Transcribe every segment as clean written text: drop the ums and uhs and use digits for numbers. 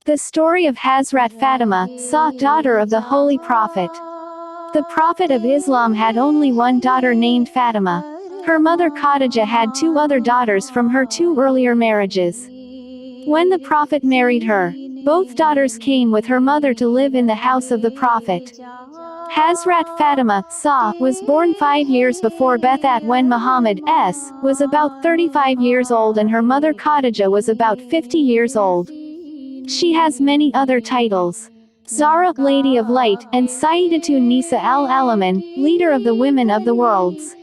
The story of Hazrat Fatima, daughter of the Holy Prophet. The Prophet of Islam had only one daughter named Fatima. Her mother Khadija had two other daughters from her two earlier marriages. When the Prophet married her, both daughters came with her mother to live in the house of the Prophet. Hazrat Fatima, was born 5 years before Bethat when Muhammad, was about 35 years old and her mother Khadija was about 50 years old. She has many other titles. Zahra, Lady of Light, and Sayyidatun Nisa al-Alamin, leader of the women of the worlds.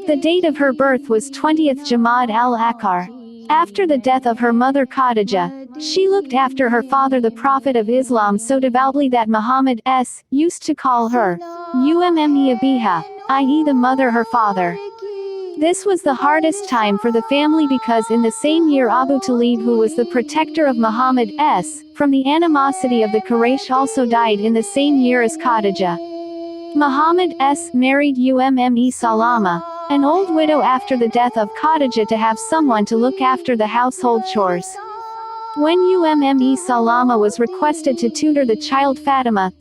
The date of her birth was 20th Jamad al-Akhar. After the death of her mother Khadija, she looked after her father the Prophet of Islam so devoutly that Muhammad used to call her Umme Abiha, i.e. the mother her father. This was the hardest time for the family because in the same year Abu Talib, who was the protector of Muhammad from the animosity of the Quraysh, also died in the same year as Khadija. Muhammad married Umme Salama, an old widow after the death of Khadija, to have someone to look after the household chores. When Umme Salama was requested to tutor the child Fatima,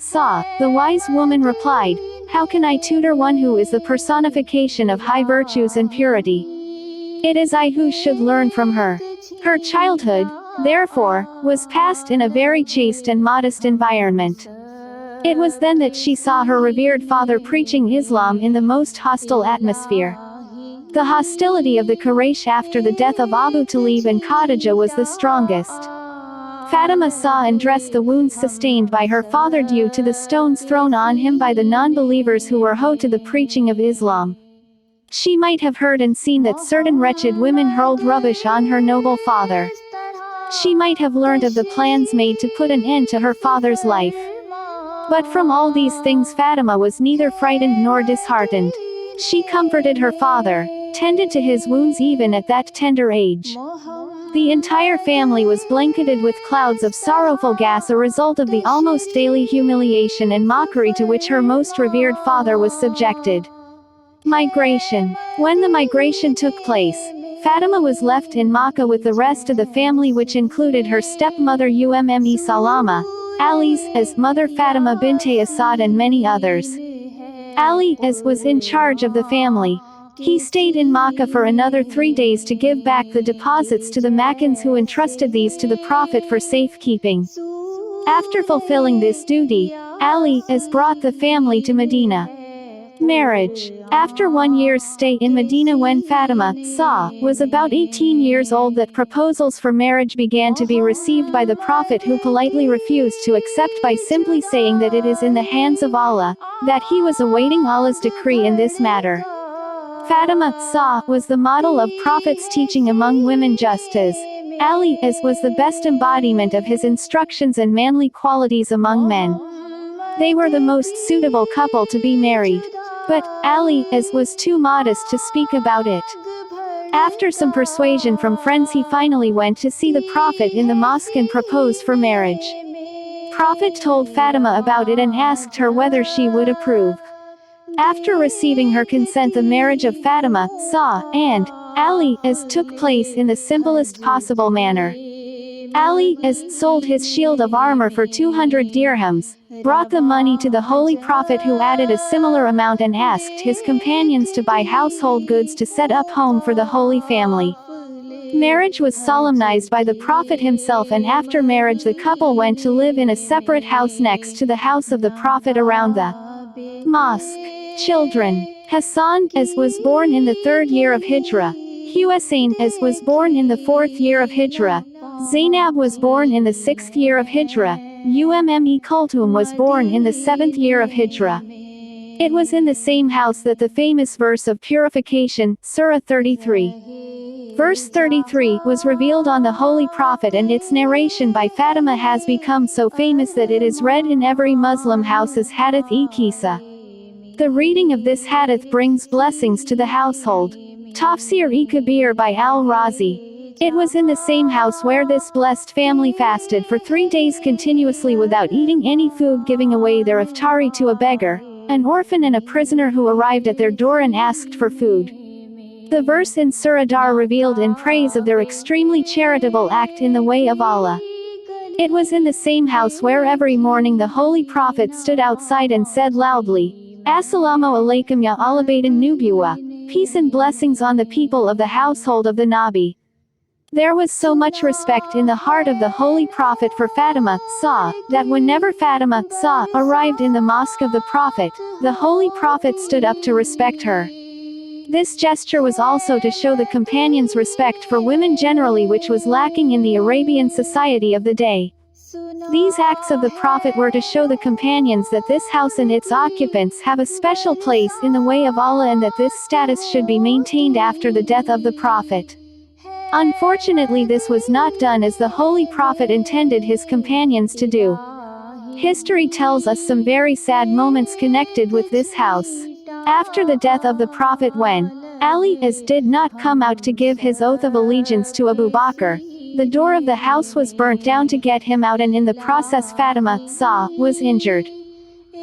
the wise woman replied, "How can I tutor one who is the personification of high virtues and purity? It is I who should learn from her." Her childhood, therefore, was passed in a very chaste and modest environment. It was then that she saw her revered father preaching Islam in the most hostile atmosphere. The hostility of the Quraysh after the death of Abu Talib and Khadija was the strongest. Fatima saw and dressed the wounds sustained by her father due to the stones thrown on him by the non-believers who were hot to the preaching of Islam. She might have heard and seen that certain wretched women hurled rubbish on her noble father. She might have learned of the plans made to put an end to her father's life. But from all these things Fatima was neither frightened nor disheartened. She comforted her father, tended to his wounds even at that tender age. The entire family was blanketed with clouds of sorrowful gas, a result of the almost daily humiliation and mockery to which her most revered father was subjected. Migration. When the migration took place, Fatima was left in Makkah with the rest of the family, which included her stepmother Umme Salama, Ali's mother Fatima binte Asad, and many others. Ali was in charge of the family. He stayed in Makkah for another 3 days to give back the deposits to the Makkans, who entrusted these to the Prophet for safekeeping. After fulfilling this duty, Ali brought the family to Medina. Marriage. After 1 year's stay in Medina, when Fatima was about 18 years old, that proposals for marriage began to be received by the Prophet, who politely refused to accept by simply saying that it is in the hands of Allah, that he was awaiting Allah's decree in this matter. Fatima was the model of Prophet's teaching among women, just as Ali was the best embodiment of his instructions and manly qualities among men. They were the most suitable couple to be married. But Ali was too modest to speak about it. After some persuasion from friends, he finally went to see the Prophet in the mosque and proposed for marriage. Prophet told Fatima about it and asked her whether she would approve. After receiving her consent, the marriage of Fatima and Ali took place in the simplest possible manner. Ali sold his shield of armor for 200 dirhams, brought the money to the Holy Prophet, who added a similar amount, and asked his companions to buy household goods to set up home for the Holy Family. Marriage was solemnized by the Prophet himself, and after marriage the couple went to live in a separate house next to the house of the Prophet around the mosque. Children. Hassan was born in the 3rd year of Hijrah. Husain was born in the 4th year of Hijrah. Zainab was born in the 6th year of Hijrah. Umme Kulthum was born in the 7th year of Hijrah. It was in the same house that the famous verse of purification, Surah 33. Verse 33, was revealed on the Holy Prophet, and its narration by Fatima has become so famous that it is read in every Muslim house as Hadith-e-Qissa. The reading of this hadith brings blessings to the household. Tafsir-e-Kabir by Al-Razi. It was in the same house where this blessed family fasted for 3 days continuously without eating any food, giving away their iftari to a beggar, an orphan, and a prisoner who arrived at their door and asked for food. The verse in Surah Dar revealed in praise of their extremely charitable act in the way of Allah. It was in the same house where every morning the Holy Prophet stood outside and said loudly, "Assalamu alaikum ya alabadan nubuwa," peace and blessings on the people of the household of the Nabi. There was so much respect in the heart of the Holy Prophet for Fatima, that whenever Fatima, arrived in the mosque of the Prophet, the Holy Prophet stood up to respect her. This gesture was also to show the companions' respect for women generally, which was lacking in the Arabian society of the day. These acts of the Prophet were to show the companions that this house and its occupants have a special place in the way of Allah and that this status should be maintained after the death of the Prophet. Unfortunately, this was not done as the Holy Prophet intended his companions to do. History tells us some very sad moments connected with this house. After the death of the Prophet, when Ali did not come out to give his oath of allegiance to Abu Bakr, the door of the house was burnt down to get him out, and in the process Fatima, was injured.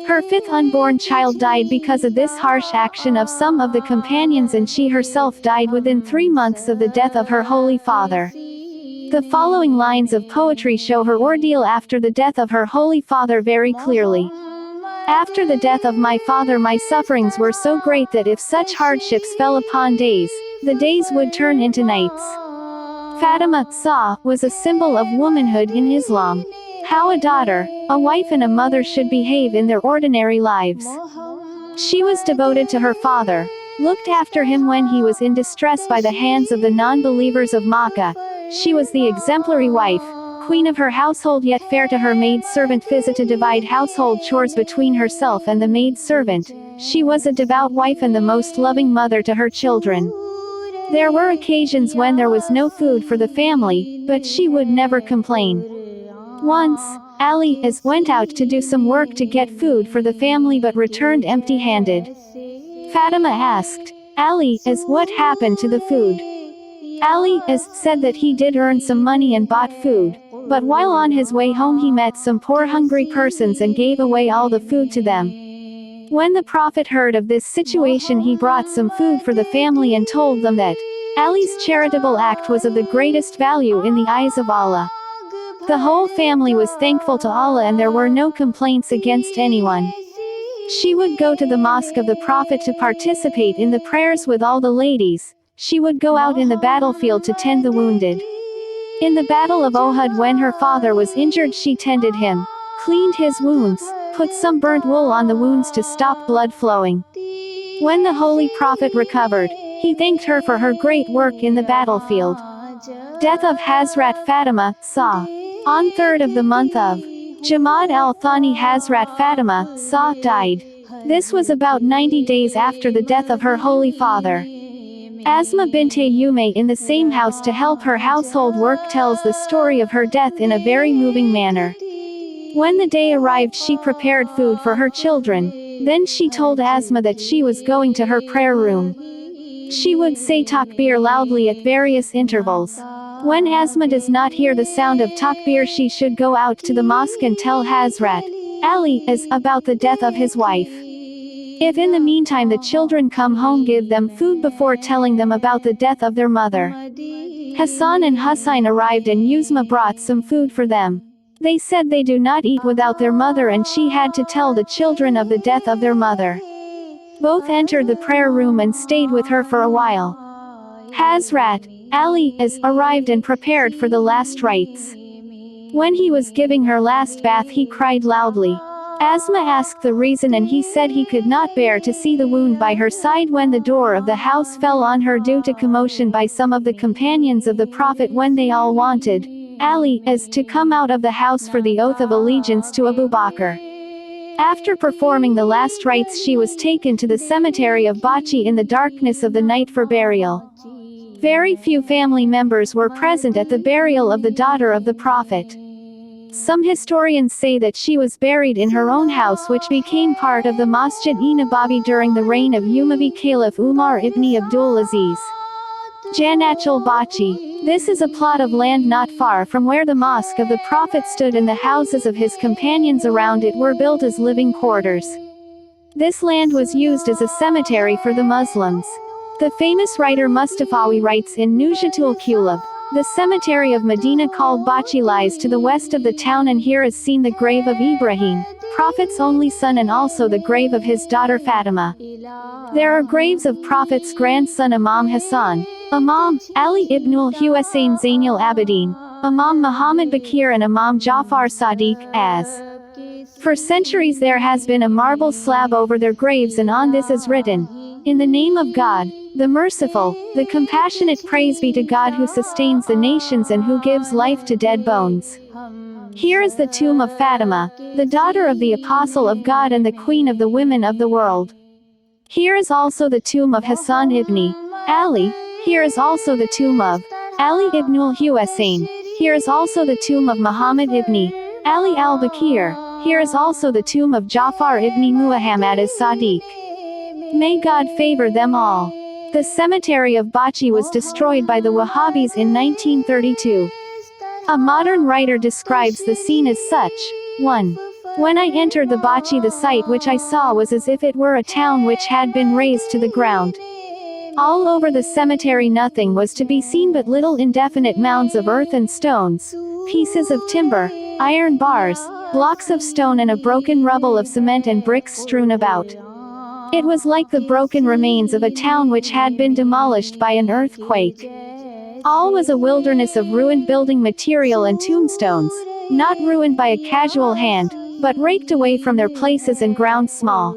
Her fifth unborn child died because of this harsh action of some of the companions, and she herself died within 3 months of the death of her holy father. The following lines of poetry show her ordeal after the death of her holy father very clearly. After the death of my father, my sufferings were so great that if such hardships fell upon days, the days would turn into nights. Fatima, was a symbol of womanhood in Islam. How a daughter, a wife and a mother should behave in their ordinary lives. She was devoted to her father, looked after him when he was in distress by the hands of the non-believers of Makkah. She was the exemplary wife, queen of her household, yet fair to her maid-servant Fiza to divide household chores between herself and the maid-servant. She was a devout wife and the most loving mother to her children. There were occasions when there was no food for the family, but she would never complain. Once, Ali went out to do some work to get food for the family but returned empty-handed. Fatima asked Ali what happened to the food. Ali said that he did earn some money and bought food, but while on his way home he met some poor hungry persons and gave away all the food to them. When the Prophet heard of this situation, he brought some food for the family and told them that Ali's charitable act was of the greatest value in the eyes of Allah. The whole family was thankful to Allah and there were no complaints against anyone. She would go to the mosque of the Prophet to participate in the prayers with all the ladies. She would go out in the battlefield to tend the wounded. In the Battle of Uhud, when her father was injured, she tended him, cleaned his wounds, put some burnt wool on the wounds to stop blood flowing. When the Holy Prophet recovered, he thanked her for her great work in the battlefield. Death of Hazrat Fatima, On 3rd of the month of Jamad al-Thani, Hazrat Fatima, died. This was about 90 days after the death of her holy father. Asma bint Umayy, in the same house to help her household work, tells the story of her death in a very moving manner. When the day arrived, she prepared food for her children. Then she told Asma that she was going to her prayer room. She would say takbir loudly at various intervals. When Asma does not hear the sound of takbir, she should go out to the mosque and tell Hazrat Ali about the death of his wife. If in the meantime the children come home, give them food before telling them about the death of their mother. Hassan and Hussein arrived and Yusma brought some food for them. They said they do not eat without their mother, and she had to tell the children of the death of their mother. Both entered the prayer room and stayed with her for a while. Hazrat Ali arrived and prepared for the last rites. When he was giving her last bath, he cried loudly. Asma asked the reason, and he said he could not bear to see the wound by her side when the door of the house fell on her due to commotion by some of the companions of the Prophet, when they all wanted Ali to come out of the house for the oath of allegiance to Abu Bakr. After performing the last rites, she was taken to the cemetery of Bachi in the darkness of the night for burial. Very few family members were present at the burial of the daughter of the Prophet. Some historians say that she was buried in her own house, which became part of the Masjid-e-Nabawi during the reign of Umayyad Caliph Umar ibn Abdul Aziz. Janachal Bachi. This is a plot of land not far from where the mosque of the Prophet stood, and the houses of his companions around it were built as living quarters. This land was used as a cemetery for the Muslims. The famous writer Mustafawi writes in Nuzhatul Qulub, The cemetery of Medina called Bachi lies to the west of the town, and here is seen the grave of Ibrahim, Prophet's only son, and also the grave of his daughter Fatima. There are graves of Prophet's grandson Imam Hassan, Imam Ali ibn al-Husayn Zainul Abidin, Imam Muhammad Bakir, and Imam Jafar Sadiq, as for centuries there has been a marble slab over their graves, and on this is written, "In the name of God, the merciful, the compassionate, praise be to God who sustains the nations and who gives life to dead bones." Here is the tomb of Fatima, the daughter of the Apostle of God and the queen of the women of the world. Here is also the tomb of Hassan ibn Ali. Here is also the tomb of Ali ibn al-Husayn. Here is also the tomb of Muhammad ibn Ali al-Bakir. Here is also the tomb of Jafar ibn Muhammad as-Sadiq. May God favor them all. The cemetery of Bachi was destroyed by the Wahhabis in 1932. A modern writer describes the scene as such. 1. When I entered the Bachi, the sight which I saw was as if it were a town which had been razed to the ground. All over the cemetery nothing was to be seen but little indefinite mounds of earth and stones, pieces of timber, iron bars, blocks of stone, and a broken rubble of cement and bricks strewn about. It was like the broken remains of a town which had been demolished by an earthquake. All was a wilderness of ruined building material and tombstones, not ruined by a casual hand, but raked away from their places and ground small.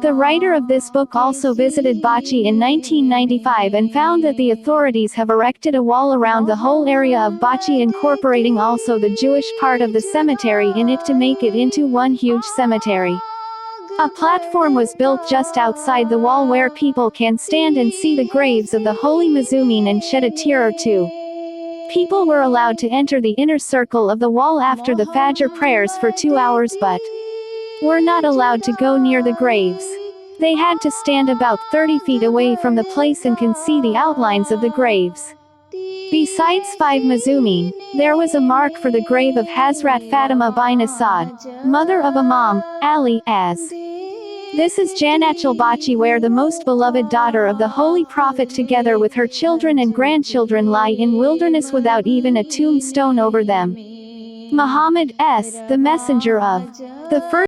The writer of this book also visited Bachi in 1995 and found that the authorities have erected a wall around the whole area of Bachi, incorporating also the Jewish part of the cemetery in it to make it into one huge cemetery. A platform was built just outside the wall where people can stand and see the graves of the holy Mazoumin and shed a tear or two. People were allowed to enter the inner circle of the wall after the Fajr prayers for 2 hours but were not allowed to go near the graves. They had to stand about 30 feet away from the place and can see the outlines of the graves. Besides 5 Mazoumin, there was a mark for the grave of Hazrat Fatima bin Asad, mother of Imam Ali, as this is Jannatul Bachi, where the most beloved daughter of the Holy Prophet together with her children and grandchildren lie in wilderness without even a tombstone over them. Muhammad S., the messenger of the first